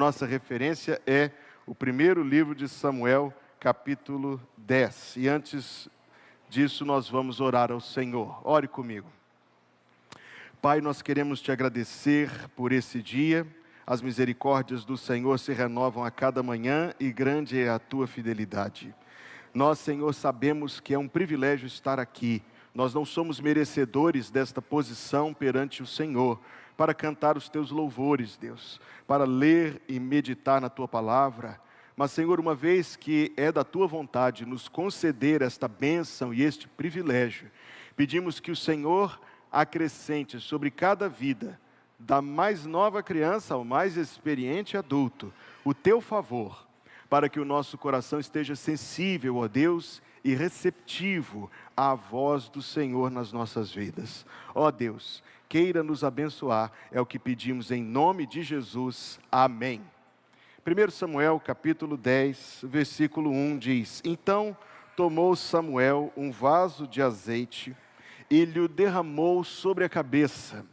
Nossa referência é o primeiro livro de Samuel, capítulo 10. E antes disso, nós vamos orar ao Senhor. Ore comigo. Pai, nós queremos te agradecer por esse dia. As misericórdias do Senhor se renovam a cada manhã e grande é a tua fidelidade. Nós, Senhor, sabemos que é um privilégio estar aqui. Nós não somos merecedores desta posição perante o Senhor, para cantar os teus louvores, Deus, para ler e meditar na tua palavra. Mas, Senhor, uma vez que é da tua vontade nos conceder esta bênção e este privilégio, pedimos que o Senhor acrescente sobre cada vida, da mais nova criança ao mais experiente adulto, o teu favor, para que o nosso coração esteja sensível, ó Deus, e receptivo à voz do Senhor nas nossas vidas. Ó Deus, queira nos abençoar, é o que pedimos em nome de Jesus. Amém. 1 Samuel capítulo 10, versículo 1 diz: Então tomou Samuel um vaso de azeite e lhe derramou sobre a cabeça,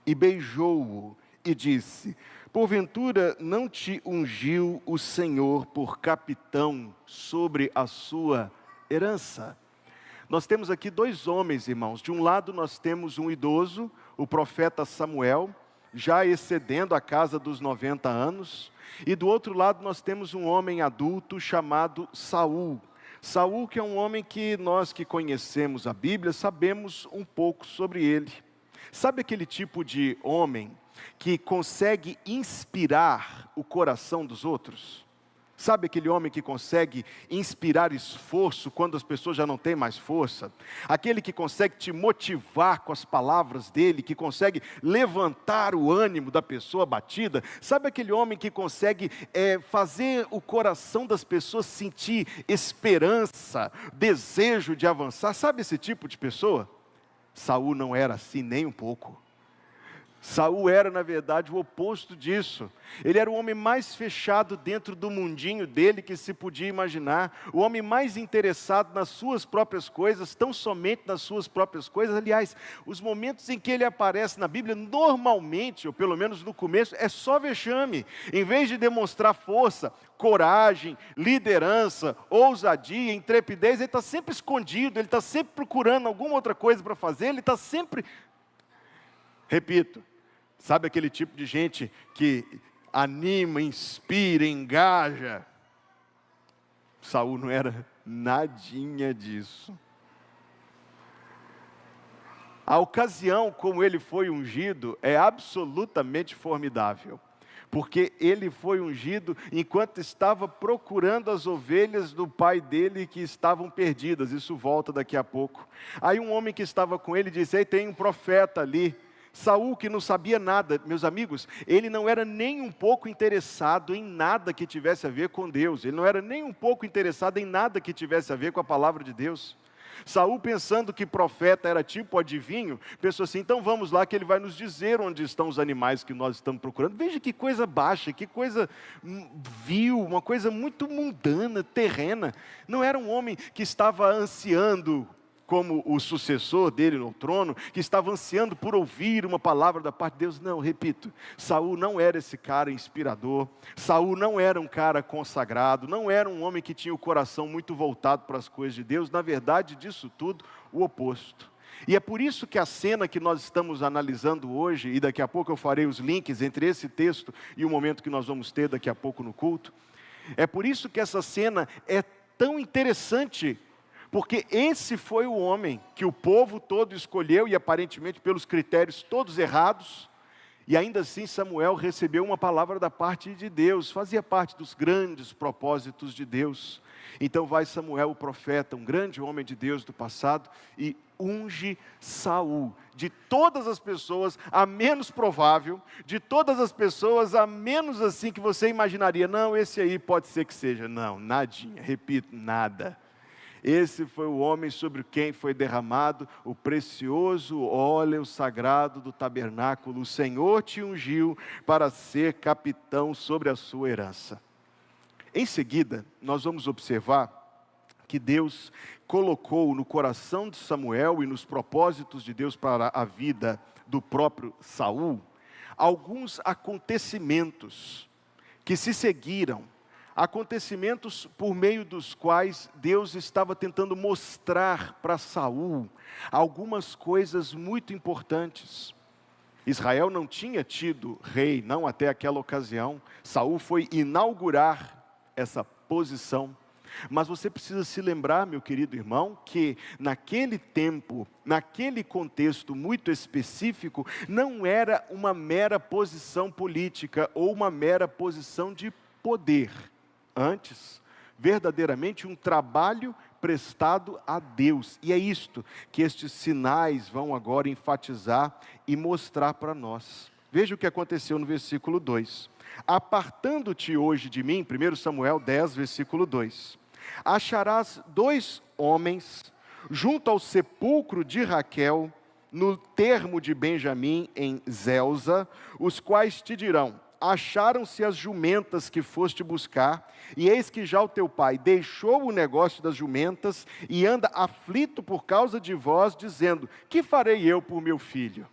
e beijou-o, e disse: Porventura não te ungiu o Senhor por capitão sobre a sua herança? Nós temos aqui dois homens, irmãos. De um lado nós temos um idoso, o profeta Samuel, já excedendo a casa dos 90 anos. E do outro lado nós temos um homem adulto chamado Saul. Saul, que é um homem que nós que conhecemos a Bíblia, sabemos um pouco sobre ele. Sabe aquele tipo de homem que consegue inspirar o coração dos outros? Sabe aquele homem que consegue inspirar esforço quando as pessoas já não têm mais força? Aquele que consegue te motivar com as palavras dele, que consegue levantar o ânimo da pessoa abatida? Sabe aquele homem que consegue fazer o coração das pessoas sentir esperança, desejo de avançar? Sabe esse tipo de pessoa? Saul não era assim nem um pouco. Saul era, na verdade, o oposto disso. Ele era o homem mais fechado dentro do mundinho dele que se podia imaginar. O homem mais interessado nas suas próprias coisas, tão somente nas suas próprias coisas. Aliás, os momentos em que ele aparece na Bíblia, normalmente, ou pelo menos no começo, é só vexame. Em vez de demonstrar força, coragem, liderança, ousadia, intrepidez, ele está sempre escondido, ele está sempre procurando alguma outra coisa para fazer, ele está sempre... Repito, sabe aquele tipo de gente que anima, inspira, engaja? Saul não era nadinha disso. A ocasião como ele foi ungido é absolutamente formidável, porque ele foi ungido enquanto estava procurando as ovelhas do pai dele que estavam perdidas. Isso volta daqui a pouco. Aí um homem que estava com ele disse: Ei, tem um profeta ali. Saul, que não sabia nada, meus amigos, ele não era nem um pouco interessado em nada que tivesse a ver com Deus. Ele não era nem um pouco interessado em nada que tivesse a ver com a palavra de Deus. Saul, pensando que profeta era tipo adivinho, pensou assim: então vamos lá que ele vai nos dizer onde estão os animais que nós estamos procurando. Veja que coisa baixa, que coisa vil, uma coisa muito mundana, terrena. Não era um homem que estava ansiando como o sucessor dele no trono, que estava ansiando por ouvir uma palavra da parte de Deus. Não, repito, Saul não era esse cara inspirador, Saul não era um cara consagrado, não era um homem que tinha o coração muito voltado para as coisas de Deus. Na verdade, disso tudo, o oposto. E é por isso que a cena que nós estamos analisando hoje, e daqui a pouco eu farei os links entre esse texto e o momento que nós vamos ter daqui a pouco no culto, é por isso que essa cena é tão interessante, porque esse foi o homem que o povo todo escolheu, e aparentemente pelos critérios todos errados, e ainda assim Samuel recebeu uma palavra da parte de Deus, fazia parte dos grandes propósitos de Deus. Então vai Samuel, o profeta, um grande homem de Deus do passado, e unge Saul. De todas as pessoas, a menos provável, de todas as pessoas, a menos assim que você imaginaria, não, esse aí pode ser que seja. Não, nadinha, repito, nada. Esse foi o homem sobre quem foi derramado o precioso óleo sagrado do tabernáculo. O Senhor te ungiu para ser capitão sobre a sua herança. Em seguida, nós vamos observar que Deus colocou no coração de Samuel e nos propósitos de Deus para a vida do próprio Saul, alguns acontecimentos que se seguiram, acontecimentos por meio dos quais Deus estava tentando mostrar para Saul algumas coisas muito importantes. Israel não tinha tido rei, não até aquela ocasião. Saul foi inaugurar essa posição. Mas você precisa se lembrar, meu querido irmão, que naquele tempo, naquele contexto muito específico, não era uma mera posição política ou uma mera posição de poder. Antes, verdadeiramente um trabalho prestado a Deus. E é isto que estes sinais vão agora enfatizar e mostrar para nós. Veja o que aconteceu no versículo 2. Apartando-te hoje de mim, 1 Samuel 10, versículo 2. Acharás 2 homens junto ao sepulcro de Raquel, no termo de Benjamim, em Zelza, os quais te dirão: acharam-se as jumentas que foste buscar, e eis que já o teu pai deixou o negócio das jumentas, e anda aflito por causa de vós, dizendo: que farei eu por meu filho?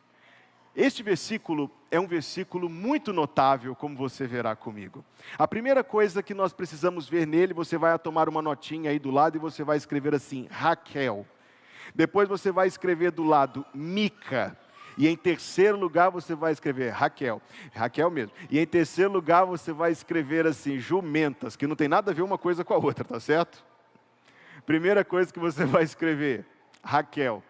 Este versículo é um versículo muito notável, como você verá comigo. A primeira coisa que nós precisamos ver nele, você vai tomar uma notinha aí do lado e você vai escrever assim: Raquel. Depois você vai escrever do lado Mica. E em terceiro lugar você vai escrever Raquel. Raquel mesmo. E em terceiro lugar você vai escrever assim: jumentas, que não tem nada a ver uma coisa com a outra, tá certo? Primeira coisa que você vai escrever, Raquel.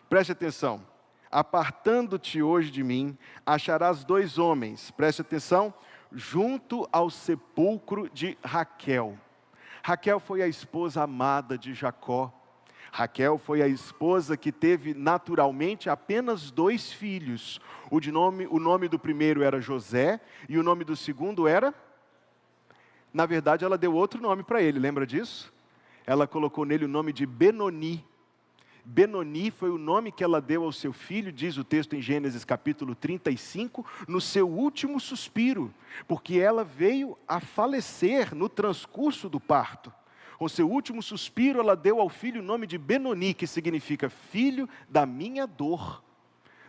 Preste atenção. Apartando-te hoje de mim, acharás 2 homens, preste atenção, junto ao sepulcro de Raquel. Raquel foi a esposa amada de Jacó. Raquel foi a esposa que teve naturalmente apenas 2 filhos. O nome do primeiro era José e o nome do segundo era... Na verdade, ela deu outro nome para ele, lembra disso? Ela colocou nele o nome de Benoni. Benoni foi o nome que ela deu ao seu filho, diz o texto em Gênesis capítulo 35, no seu último suspiro, porque ela veio a falecer no transcurso do parto. Com seu último suspiro, ela deu ao filho o nome de Benoni, que significa filho da minha dor.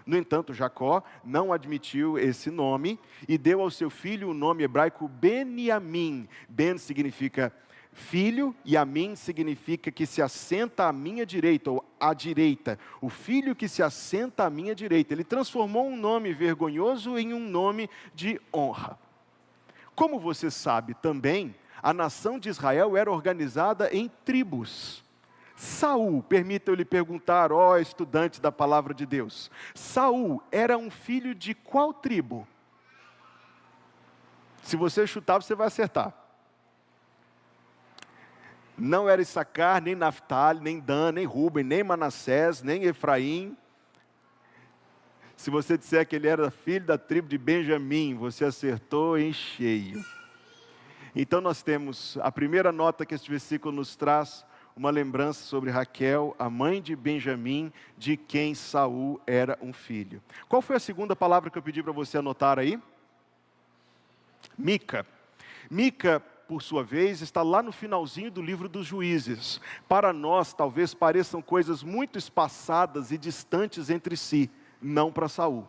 No entanto, Jacó não admitiu esse nome e deu ao seu filho o nome hebraico Beniamim. Ben significa filho, e Amim significa que se assenta à minha direita, ou à direita. O filho que se assenta à minha direita. Ele transformou um nome vergonhoso em um nome de honra. Como você sabe também, a nação de Israel era organizada em tribos. Saul, permita eu lhe perguntar, ó estudante da palavra de Deus, Saul era um filho de qual tribo? Se você chutar, você vai acertar. Não era Issacar, nem Naftali, nem Dan, nem Ruben, nem Manassés, nem Efraim. Se você disser que ele era filho da tribo de Benjamim, você acertou em cheio. Então nós temos a primeira nota que este versículo nos traz, uma lembrança sobre Raquel, a mãe de Benjamim, de quem Saul era um filho. Qual foi a segunda palavra que eu pedi para você anotar aí? Mica. Mica, por sua vez, está lá no finalzinho do livro dos Juízes. Para nós, talvez pareçam coisas muito espaçadas e distantes entre si, não para Saul.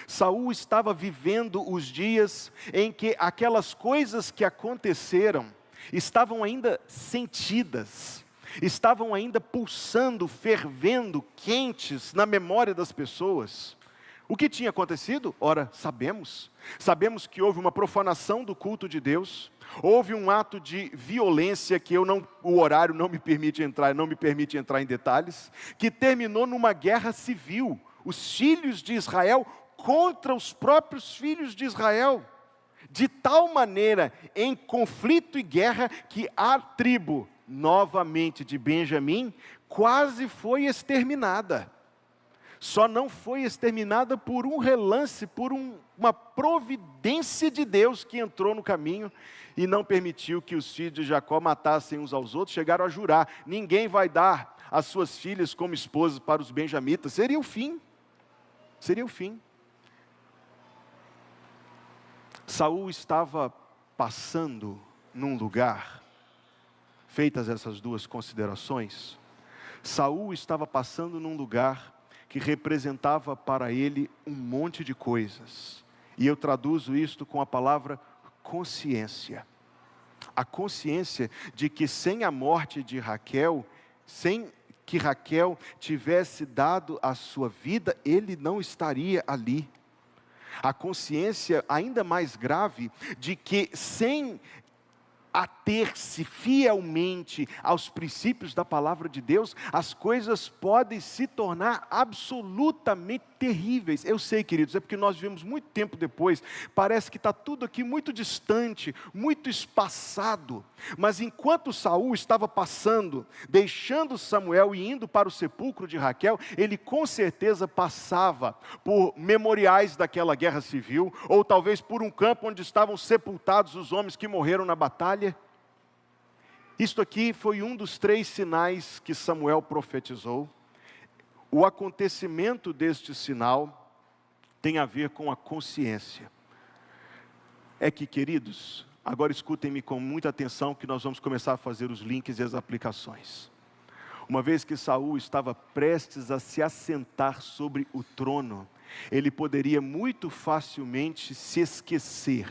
Saul estava vivendo os dias em que aquelas coisas que aconteceram estavam ainda sentidas, estavam ainda pulsando, fervendo, quentes na memória das pessoas. O que tinha acontecido? Ora, sabemos. Sabemos que houve uma profanação do culto de Deus. Houve um ato de violência que o horário não me permite entrar em detalhes, que terminou numa guerra civil. Os filhos de Israel contra os próprios filhos de Israel. De tal maneira, em conflito e guerra, que a tribo, novamente de Benjamim, quase foi exterminada. Só não foi exterminada por um relance, por uma providência de Deus que entrou no caminho e não permitiu que os filhos de Jacó matassem uns aos outros. Chegaram a jurar: ninguém vai dar as suas filhas como esposas para os benjamitas. Seria o fim. Seria o fim. Saul estava passando num lugar, feitas essas duas considerações, Saul estava passando num lugar que representava para ele um monte de coisas. E eu traduzo isto com a palavra consciência. A consciência de que sem a morte de Raquel, sem que Raquel tivesse dado a sua vida, ele não estaria ali. A consciência ainda mais grave de que sem ater-se fielmente aos princípios da palavra de Deus, as coisas podem se tornar absolutamente terríveis. Eu sei, queridos, é porque nós vivemos muito tempo depois, parece que está tudo aqui muito distante, muito espaçado, mas enquanto Saul estava passando, deixando Samuel e indo para o sepulcro de Raquel, ele com certeza passava por memoriais daquela guerra civil, ou talvez por um campo onde estavam sepultados os homens que morreram na batalha. Isto aqui foi um dos 3 sinais que Samuel profetizou. O acontecimento deste sinal tem a ver com a consciência. É que, queridos, agora escutem-me com muita atenção que nós vamos começar a fazer os links e as aplicações. Uma vez que Saul estava prestes a se assentar sobre o trono, ele poderia muito facilmente se esquecer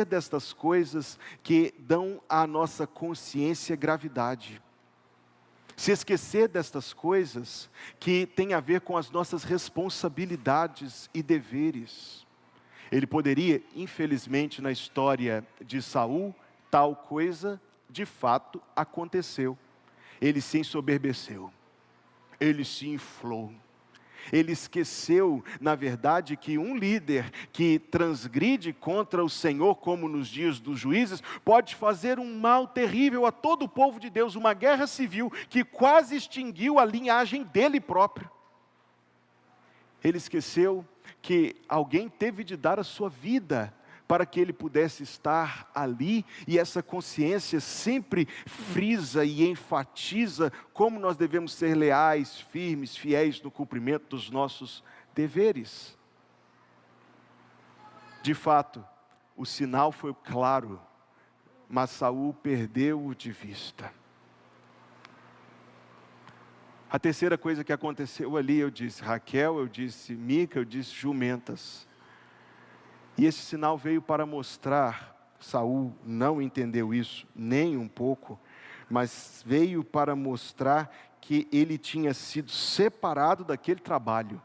destas coisas que dão à nossa consciência gravidade. Se esquecer destas coisas que têm a ver com as nossas responsabilidades e deveres. Ele poderia, infelizmente, na história de Saul, tal coisa de fato aconteceu. Ele se ensoberbeceu, ele se inflou. Ele esqueceu, na verdade, que um líder que transgride contra o Senhor, como nos dias dos juízes, pode fazer um mal terrível a todo o povo de Deus, uma guerra civil que quase extinguiu a linhagem dele próprio. Ele esqueceu que alguém teve de dar a sua vida para que ele pudesse estar ali, e essa consciência sempre frisa e enfatiza como nós devemos ser leais, firmes, fiéis no cumprimento dos nossos deveres. De fato, o sinal foi claro, mas Saul perdeu-o de vista. A terceira coisa que aconteceu ali, eu disse Raquel, eu disse Mica, eu disse jumentas. E esse sinal veio para mostrar, Saul não entendeu isso nem um pouco, mas veio para mostrar que ele tinha sido separado daquele trabalho.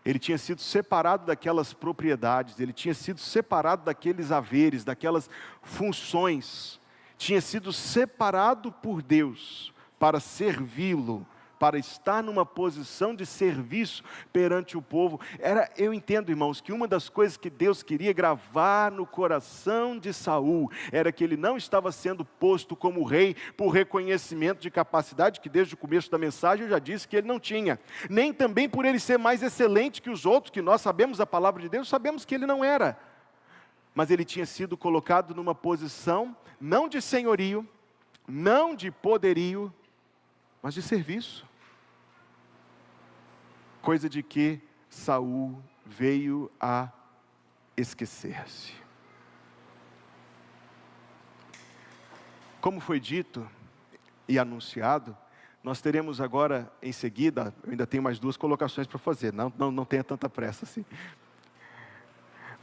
Ele tinha sido separado daquelas propriedades, ele tinha sido separado daqueles haveres, daquelas funções. Tinha sido separado por Deus para servi-lo, para estar numa posição de serviço perante o povo. Eu entendo, irmãos, que uma das coisas que Deus queria gravar no coração de Saul, era que ele não estava sendo posto como rei, por reconhecimento de capacidade, que desde o começo da mensagem eu já disse que ele não tinha, nem também por ele ser mais excelente que os outros, que nós sabemos a palavra de Deus, sabemos que ele não era, mas ele tinha sido colocado numa posição, não de senhorio, não de poderio, mas de serviço. Coisa de que Saul veio a esquecer-se. Como foi dito e anunciado, nós teremos agora em seguida, eu ainda tenho mais 2 colocações para fazer, não tenha tanta pressa assim.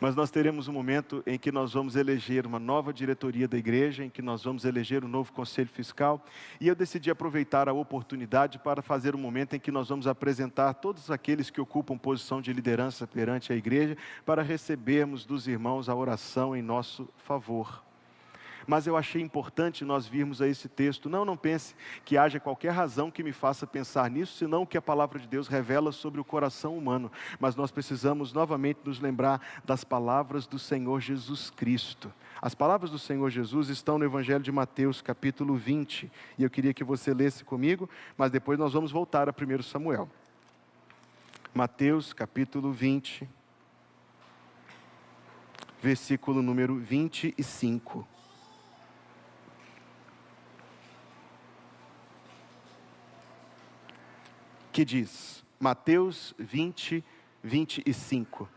Mas nós teremos um momento em que nós vamos eleger uma nova diretoria da igreja, em que nós vamos eleger um novo conselho fiscal, e eu decidi aproveitar a oportunidade para fazer um momento em que nós vamos apresentar todos aqueles que ocupam posição de liderança perante a igreja, para recebermos dos irmãos a oração em nosso favor. Mas eu achei importante nós virmos a esse texto. Não pense que haja qualquer razão que me faça pensar nisso, senão o que a palavra de Deus revela sobre o coração humano. Mas nós precisamos novamente nos lembrar das palavras do Senhor Jesus Cristo. As palavras do Senhor Jesus estão no Evangelho de Mateus, capítulo 20. E eu queria que você lesse comigo, mas depois nós vamos voltar a 1 Samuel. Mateus, capítulo 20, versículo número 25. Que diz, Mateus 20, 25.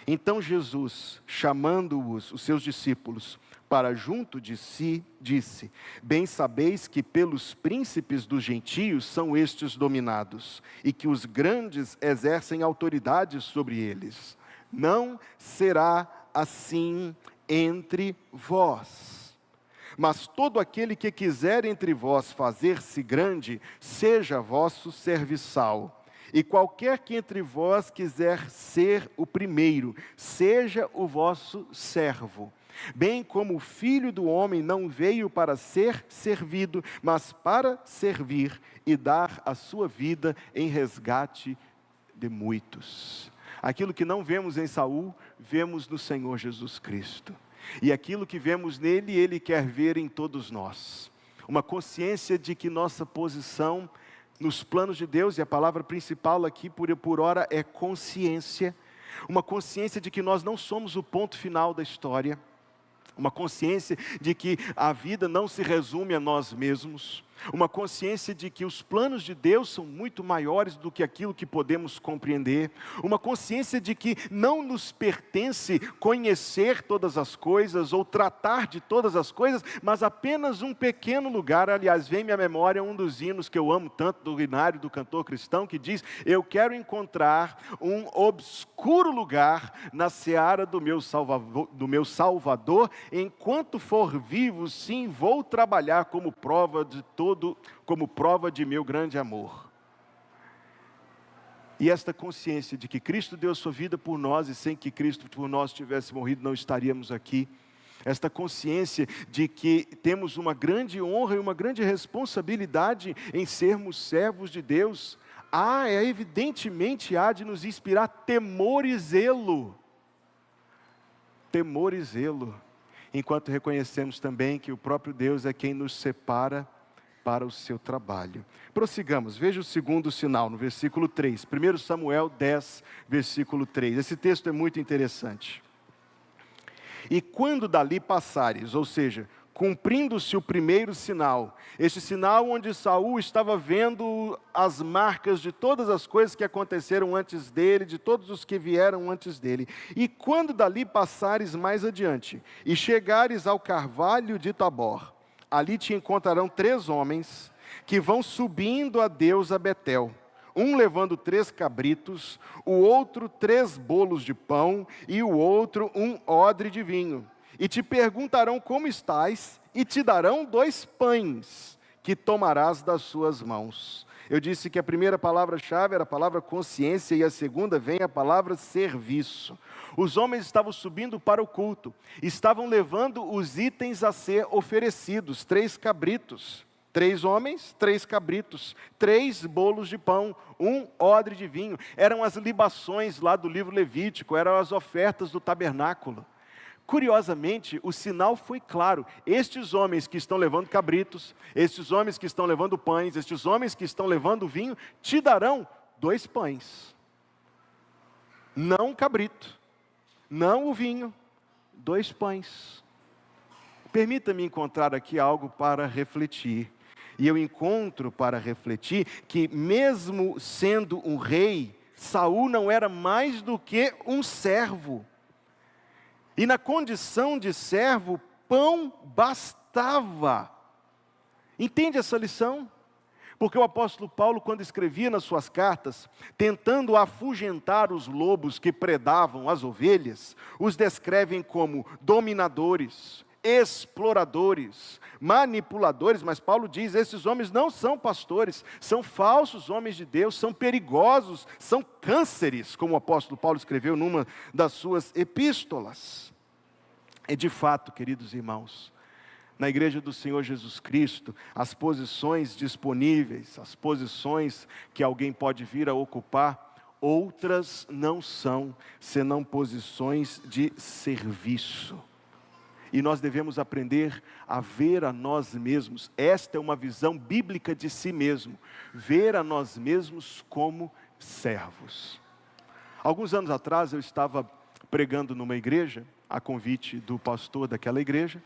Então Jesus, chamando-os, os seus discípulos, para junto de si, disse: bem sabeis que pelos príncipes dos gentios são estes dominados, e que os grandes exercem autoridade sobre eles. Não será assim entre vós. Mas todo aquele que quiser entre vós fazer-se grande, seja vosso serviçal. E qualquer que entre vós quiser ser o primeiro, seja o vosso servo. Bem como o Filho do Homem não veio para ser servido, mas para servir e dar a sua vida em resgate de muitos. Aquilo que não vemos em Saul, vemos no Senhor Jesus Cristo. E aquilo que vemos nele, ele quer ver em todos nós. Uma consciência de que nossa posição nos planos de Deus, e a palavra principal aqui por hora é consciência. Uma consciência de que nós não somos o ponto final da história. Uma consciência de que a vida não se resume a nós mesmos. Uma consciência de que os planos de Deus são muito maiores do que aquilo que podemos compreender. Uma consciência de que não nos pertence conhecer todas as coisas ou tratar de todas as coisas, mas apenas um pequeno lugar. Aliás, vem-me à memória um dos hinos que eu amo tanto do hinário do cantor cristão, que diz: eu quero encontrar um obscuro lugar na seara do meu Salvador, enquanto for vivo, sim, vou trabalhar como prova de meu grande amor. E esta consciência de que Cristo deu sua vida por nós, e sem que Cristo por nós tivesse morrido, não estaríamos aqui. Esta consciência de que temos uma grande honra e uma grande responsabilidade em sermos servos de Deus, evidentemente há de nos inspirar temor e zelo. Temor e zelo. Enquanto reconhecemos também que o próprio Deus é quem nos separa para o seu trabalho. Prossigamos, veja o segundo sinal no versículo 3, 1 Samuel 10, versículo 3. Esse texto é muito interessante. E quando dali passares, ou seja, cumprindo-se o primeiro sinal, este sinal onde Saul estava vendo as marcas de todas as coisas que aconteceram antes dele, de todos os que vieram antes dele. E quando dali passares mais adiante, e chegares ao carvalho de Tabor, ali te encontrarão 3 homens que vão subindo a Deus a Betel. Um levando 3 cabritos, o outro 3 bolos de pão e o outro um odre de vinho. E te perguntarão como estás e te darão 2 pães que tomarás das suas mãos. Eu disse que a primeira palavra-chave era a palavra consciência e a segunda vem a palavra serviço. Os homens estavam subindo para o culto, estavam levando os itens a ser oferecidos, 3 cabritos, 3 homens, 3 cabritos, 3 bolos de pão, um odre de vinho. Eram as libações lá do livro Levítico, eram as ofertas do tabernáculo. Curiosamente, o sinal foi claro. Estes homens que estão levando cabritos, estes homens que estão levando pães, estes homens que estão levando vinho, te darão 2 pães. Não um cabrito, não o vinho, 2 pães. Permita-me encontrar aqui algo para refletir. E eu encontro para refletir que mesmo sendo um rei, Saul não era mais do que um servo. E na condição de servo, pão bastava. Entende essa lição? Porque o apóstolo Paulo, quando escrevia nas suas cartas, tentando afugentar os lobos que predavam as ovelhas, os descrevem como dominadores, exploradores, manipuladores. Mas Paulo diz, esses homens não são pastores, são falsos homens de Deus, são perigosos, são cânceres, como o apóstolo Paulo escreveu numa das suas epístolas. É de fato, queridos irmãos, na igreja do Senhor Jesus Cristo, as posições disponíveis, as posições que alguém pode vir a ocupar, outras não são, senão posições de serviço. E nós devemos aprender a ver a nós mesmos. Esta é uma visão bíblica de si mesmo. Ver a nós mesmos como servos. Alguns anos atrás eu estava pregando numa igreja, a convite do pastor daquela igreja.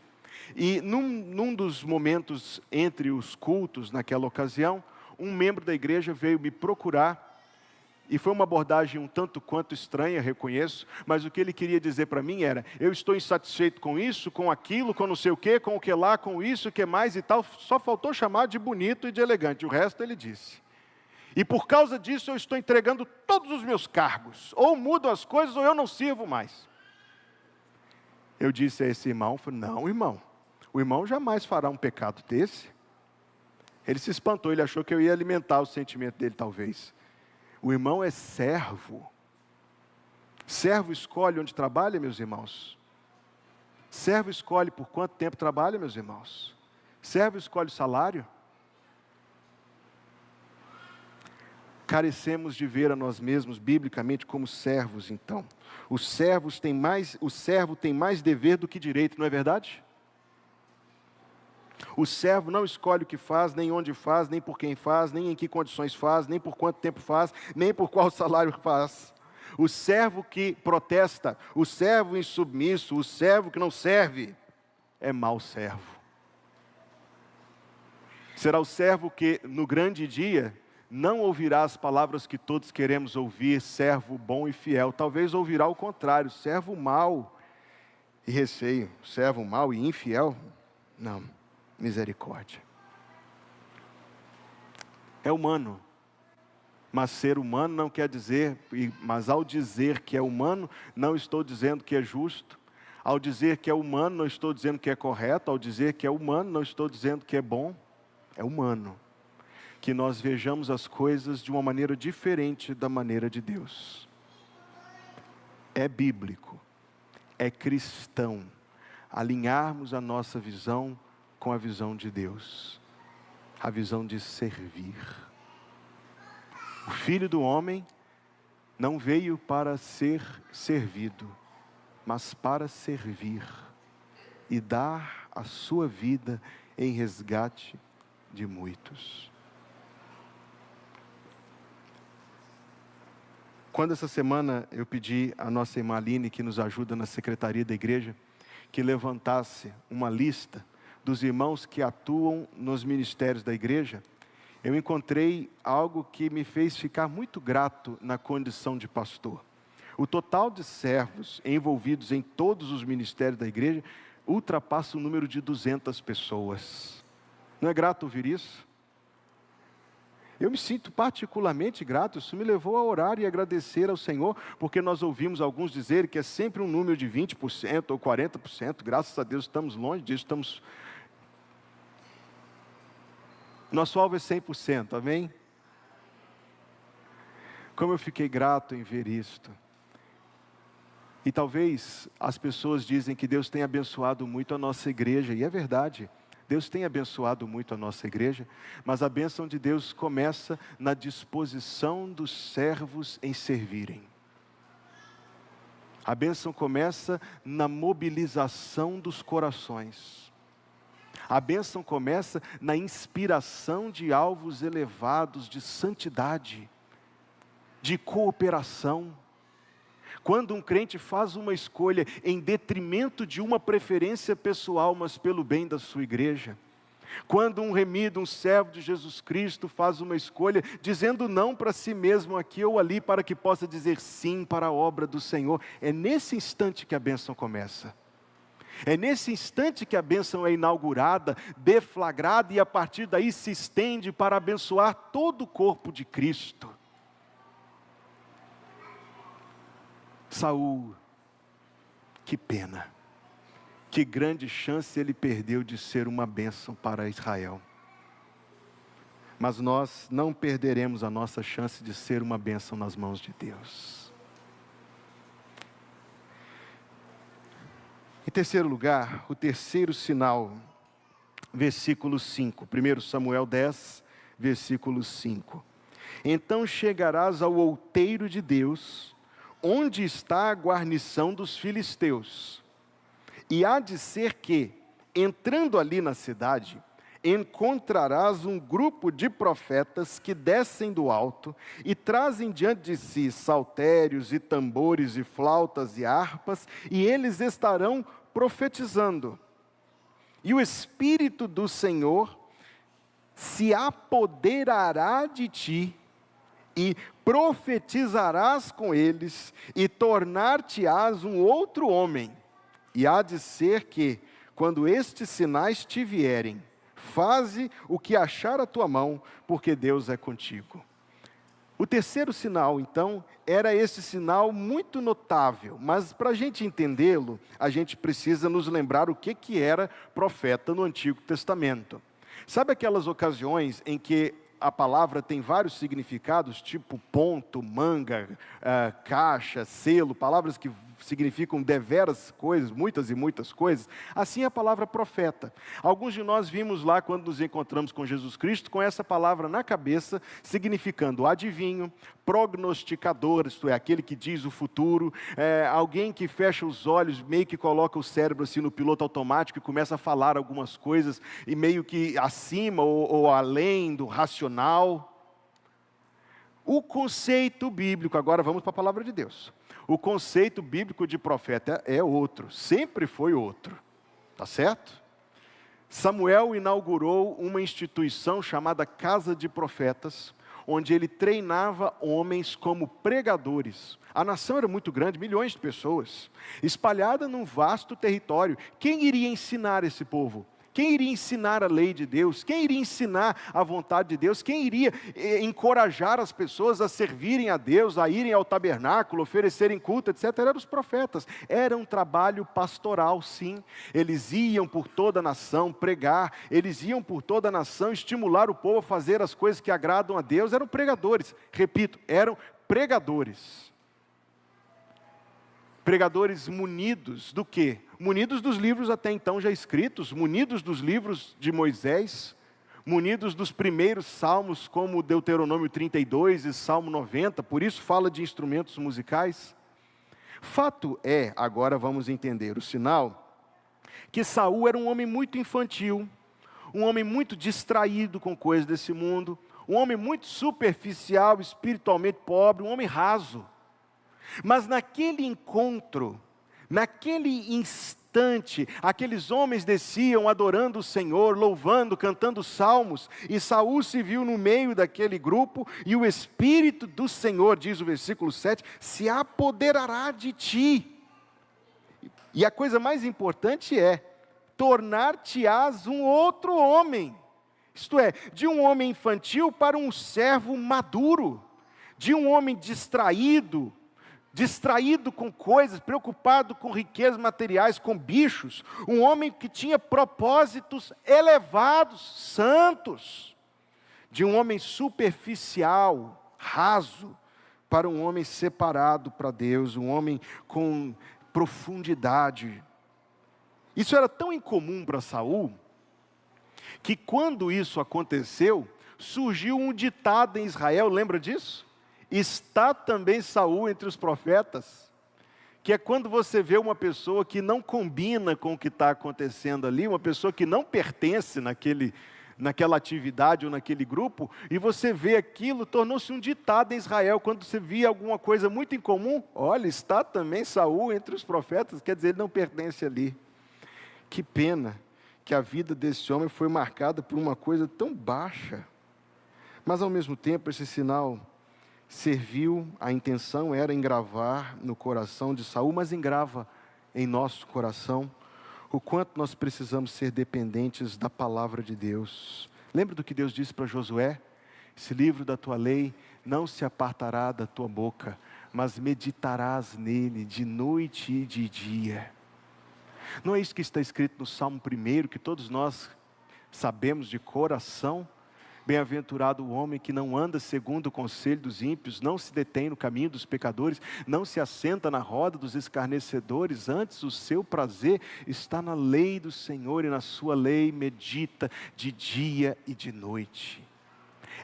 E num dos momentos entre os cultos naquela ocasião, um membro da igreja veio me procurar. E foi uma abordagem um tanto quanto estranha, reconheço, mas o que ele queria dizer para mim era: eu estou insatisfeito com isso, com aquilo, com não sei o que, com o que lá, com isso, o que mais e tal. Só faltou chamar de bonito e de elegante, o resto ele disse. E por causa disso eu estou entregando todos os meus cargos, ou mudo as coisas ou eu não sirvo mais. Eu disse a esse irmão, falei, não, irmão, o irmão jamais fará um pecado desse. Ele se espantou, ele achou que eu ia alimentar o sentimento dele, talvez. O irmão é servo. Servo escolhe onde trabalha, meus irmãos. Servo escolhe por quanto tempo trabalha, meus irmãos. Servo escolhe o salário. Carecemos de ver a nós mesmos, biblicamente, como servos, então. O servo tem mais dever do que direito, não é verdade? O servo não escolhe o que faz, nem onde faz, nem por quem faz, nem em que condições faz, nem por quanto tempo faz, nem por qual salário faz. O servo que protesta, o servo insubmisso, o servo que não serve, é mau servo. Será o servo que, no grande dia, não ouvirá as palavras que todos queremos ouvir, servo bom e fiel. Talvez ouvirá o contrário, servo mau e receio, servo mau e infiel. Não, misericórdia. É humano, mas ser humano não quer dizer, mas ao dizer que é humano, não estou dizendo que é justo. Ao dizer que é humano, não estou dizendo que é correto. Ao dizer que é humano, não estou dizendo que é bom. É humano. Que nós vejamos as coisas de uma maneira diferente da maneira de Deus. É bíblico, é cristão, alinharmos a nossa visão com a visão de Deus, a visão de servir. O Filho do Homem não veio para ser servido, mas para servir e dar a sua vida em resgate de muitos. Quando essa semana eu pedi à nossa irmã Aline, que nos ajuda na secretaria da igreja, que levantasse uma lista dos irmãos que atuam nos ministérios da igreja, eu encontrei algo que me fez ficar muito grato na condição de pastor. O total de servos envolvidos em todos os ministérios da igreja ultrapassa o número de 200 pessoas. Não é grato ouvir isso? Eu me sinto particularmente grato, isso me levou a orar e agradecer ao Senhor, porque nós ouvimos alguns dizerem que é sempre um número de 20% ou 40%, graças a Deus estamos longe disso, Nosso alvo é 100%, amém? Como eu fiquei grato em ver isto. E talvez as pessoas dizem que Deus tem abençoado muito a nossa igreja, e é verdade. Deus tem abençoado muito a nossa igreja, mas a bênção de Deus começa na disposição dos servos em servirem. A bênção começa na mobilização dos corações. A bênção começa na inspiração de alvos elevados de santidade, de cooperação. Quando um crente faz uma escolha em detrimento de uma preferência pessoal, mas pelo bem da sua igreja. Quando um remido, um servo de Jesus Cristo faz uma escolha, dizendo não para si mesmo aqui ou ali, para que possa dizer sim para a obra do Senhor. É nesse instante que a bênção começa. É nesse instante que a bênção é inaugurada, deflagrada, e a partir daí se estende para abençoar todo o corpo de Cristo. Saul, que pena, que grande chance ele perdeu de ser uma bênção para Israel. Mas nós não perderemos a nossa chance de ser uma bênção nas mãos de Deus. Em terceiro lugar, o terceiro sinal, versículo 5, 1 Samuel 10, versículo 5. Então chegarás ao outeiro de Deus, onde está a guarnição dos filisteus. E há de ser que, entrando ali na cidade, encontrarás um grupo de profetas que descem do alto e trazem diante de si saltérios e tambores e flautas e harpas, e eles estarão profetizando. E o Espírito do Senhor se apoderará de ti, e profetizarás com eles, e tornar-te-ás um outro homem. E há de ser que, quando estes sinais te vierem, faze o que achar a tua mão, porque Deus é contigo. O terceiro sinal, então, era esse sinal muito notável, mas para a gente entendê-lo, a gente precisa nos lembrar o que era profeta no Antigo Testamento. Sabe aquelas ocasiões em que a palavra tem vários significados, tipo ponto, manga, caixa, selo, palavras que significam deveras coisas, muitas e muitas coisas? Assim é a palavra profeta. Alguns de nós vimos lá, quando nos encontramos com Jesus Cristo, com essa palavra na cabeça, significando adivinho, prognosticador, isto é, aquele que diz o futuro, alguém que fecha os olhos, meio que coloca o cérebro assim no piloto automático e começa a falar algumas coisas, e meio que acima ou além do racional. O conceito bíblico, agora vamos para a palavra de Deus. O conceito bíblico de profeta é outro, sempre foi outro, tá certo? Samuel inaugurou uma instituição chamada Casa de Profetas, onde ele treinava homens como pregadores. A nação era muito grande, milhões de pessoas, espalhada num vasto território. Quem iria ensinar esse povo? Quem iria ensinar a lei de Deus? Quem iria ensinar a vontade de Deus? Quem iria encorajar as pessoas a servirem a Deus, a irem ao tabernáculo, oferecerem culto, etc.? Eram os profetas. Era um trabalho pastoral, sim. Eles iam por toda a nação pregar, eles iam por toda a nação estimular o povo a fazer as coisas que agradam a Deus. Eram pregadores, repito, eram pregadores. Pregadores munidos do quê? Munidos dos livros até então já escritos, munidos dos livros de Moisés, munidos dos primeiros salmos, como Deuteronômio 32 e Salmo 90, por isso fala de instrumentos musicais. Fato é, agora vamos entender o sinal, que Saul era um homem muito infantil, um homem muito distraído com coisas desse mundo, um homem muito superficial, espiritualmente pobre, um homem raso. Mas naquele encontro, naquele instante, aqueles homens desciam adorando o Senhor, louvando, cantando salmos, e Saul se viu no meio daquele grupo, e o Espírito do Senhor, diz o versículo 7, se apoderará de ti. E a coisa mais importante é, tornar-te-ás um outro homem, isto é, de um homem infantil para um servo maduro, de um homem distraído com coisas, preocupado com riquezas materiais, com bichos, um homem que tinha propósitos elevados, santos, de um homem superficial, raso, para um homem separado para Deus, um homem com profundidade. Isso era tão incomum para Saul, que quando isso aconteceu, surgiu um ditado em Israel, lembra disso? Está também Saul entre os profetas, que é quando você vê uma pessoa que não combina com o que está acontecendo ali, uma pessoa que não pertence naquela atividade ou naquele grupo, e você vê aquilo, tornou-se um ditado em Israel, quando você via alguma coisa muito incomum, olha, está também Saul entre os profetas, quer dizer, ele não pertence ali. Que pena que a vida desse homem foi marcada por uma coisa tão baixa, mas ao mesmo tempo esse sinal serviu, a intenção era engravar no coração de Saul, mas engrava em nosso coração o quanto nós precisamos ser dependentes da palavra de Deus. Lembra do que Deus disse para Josué? Esse livro da tua lei não se apartará da tua boca, mas meditarás nele de noite e de dia. Não é isso que está escrito no Salmo 1, que todos nós sabemos de coração? Bem-aventurado o homem que não anda segundo o conselho dos ímpios, não se detém no caminho dos pecadores, não se assenta na roda dos escarnecedores, antes o seu prazer está na lei do Senhor, e na sua lei medita de dia e de noite.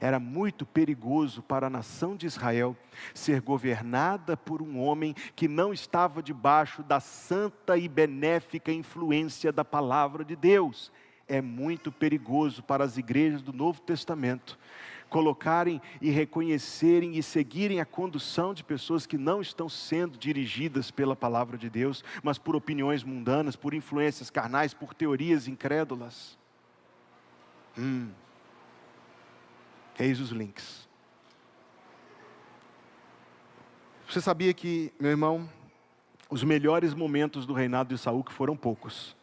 Era muito perigoso para a nação de Israel ser governada por um homem que não estava debaixo da santa e benéfica influência da palavra de Deus. É muito perigoso para as igrejas do Novo Testamento colocarem e reconhecerem e seguirem a condução de pessoas que não estão sendo dirigidas pela palavra de Deus, mas por opiniões mundanas, por influências carnais, por teorias incrédulas. Eis os links. Você sabia que, meu irmão, os melhores momentos do reinado de Saul, que foram poucos,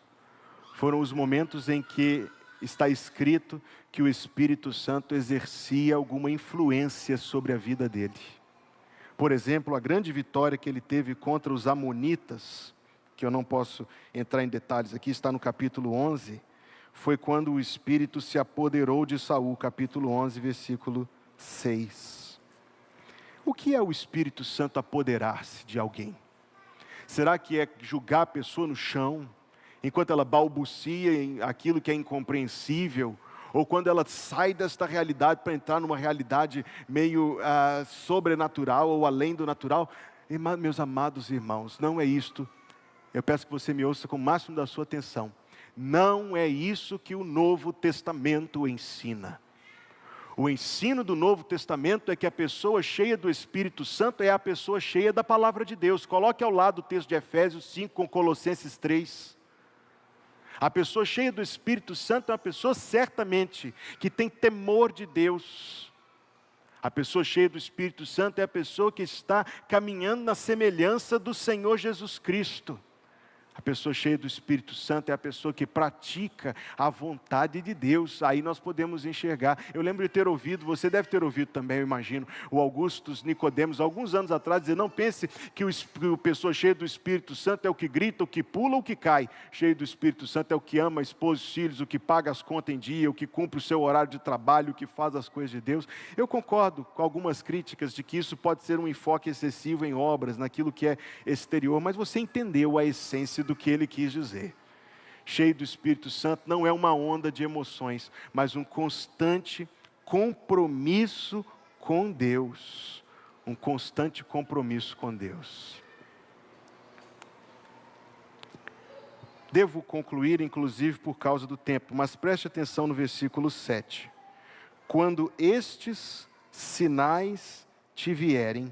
foram os momentos em que está escrito que o Espírito Santo exercia alguma influência sobre a vida dele. Por exemplo, a grande vitória que ele teve contra os amonitas, que eu não posso entrar em detalhes aqui, está no capítulo 11, foi quando o Espírito se apoderou de Saul, capítulo 11, versículo 6. O que é o Espírito Santo apoderar-se de alguém? Será que é julgar a pessoa no chão, enquanto ela balbucia em aquilo que é incompreensível, ou quando ela sai desta realidade para entrar numa realidade meio sobrenatural ou além do natural? Meus amados irmãos, não é isto. Eu peço que você me ouça com o máximo da sua atenção. Não é isso que o Novo Testamento ensina. O ensino do Novo Testamento é que a pessoa cheia do Espírito Santo é a pessoa cheia da Palavra de Deus. Coloque ao lado o texto de Efésios 5 com Colossenses 3. A pessoa cheia do Espírito Santo é uma pessoa certamente que tem temor de Deus. A pessoa cheia do Espírito Santo é a pessoa que está caminhando na semelhança do Senhor Jesus Cristo. A pessoa cheia do Espírito Santo é a pessoa que pratica a vontade de Deus. Aí nós podemos enxergar. Eu lembro de ter ouvido, você deve ter ouvido também, eu imagino, o Augustus Nicodemos, alguns anos atrás, dizer: não pense que a pessoa cheia do Espírito Santo é o que grita, o que pula, o que cai. Cheio do Espírito Santo é o que ama a esposa e os filhos, o que paga as contas em dia, o que cumpre o seu horário de trabalho, o que faz as coisas de Deus. Eu concordo com algumas críticas de que isso pode ser um enfoque excessivo em obras, naquilo que é exterior, mas você entendeu a essência do que ele quis dizer. Cheio do Espírito Santo não é uma onda de emoções, mas um constante compromisso com Deus. Um constante compromisso com Deus. Devo concluir, inclusive, por causa do tempo, mas preste atenção no versículo 7. Quando estes sinais te vierem,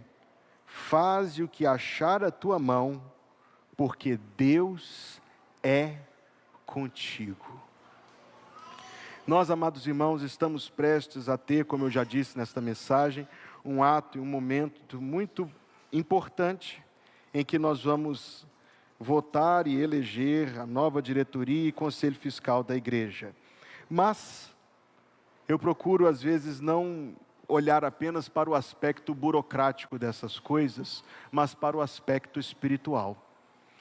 faze o que achar a tua mão, porque Deus é contigo. Nós, amados irmãos, estamos prestes a ter, como eu já disse nesta mensagem, um ato e um momento muito importante, em que nós vamos votar e eleger a nova diretoria e conselho fiscal da igreja. Mas eu procuro, às vezes, não olhar apenas para o aspecto burocrático dessas coisas, mas para o aspecto espiritual.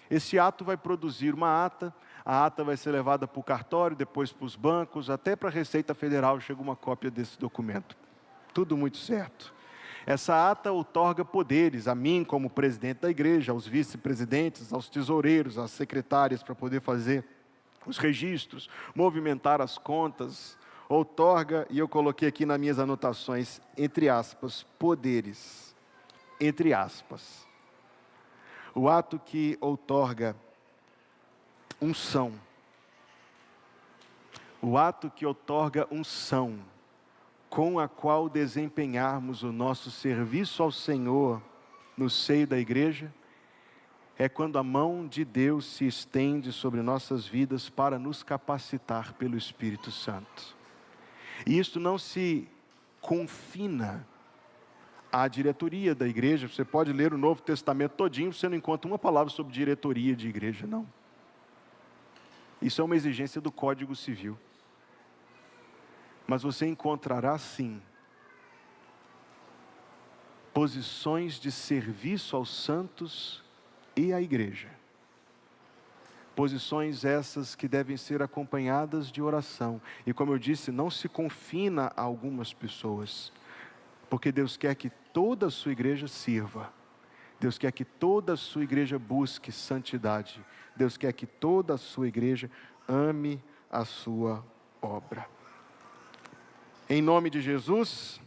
Esse ato vai produzir uma ata, a ata vai ser levada para o cartório, depois para os bancos, até para a Receita Federal chega uma cópia desse documento. Tudo muito certo. Essa ata outorga poderes a mim como presidente da igreja, aos vice-presidentes, aos tesoureiros, às secretárias para poder fazer os registros, movimentar as contas. Outorga, e eu coloquei aqui nas minhas anotações, entre aspas, poderes, entre aspas. O ato que outorga unção. O ato que outorga unção, com a qual desempenharmos o nosso serviço ao Senhor no seio da igreja, é quando a mão de Deus se estende sobre nossas vidas para nos capacitar pelo Espírito Santo. E isto não se confina à diretoria da igreja. Você pode ler o Novo Testamento todinho, você não encontra uma palavra sobre diretoria de igreja, não. Isso é uma exigência do Código Civil. Mas você encontrará sim posições de serviço aos santos e à igreja. Posições essas que devem ser acompanhadas de oração. E como eu disse, não se confina a algumas pessoas, porque Deus quer que toda a sua igreja sirva. Deus quer que toda a sua igreja busque santidade. Deus quer que toda a sua igreja ame a sua obra. Em nome de Jesus.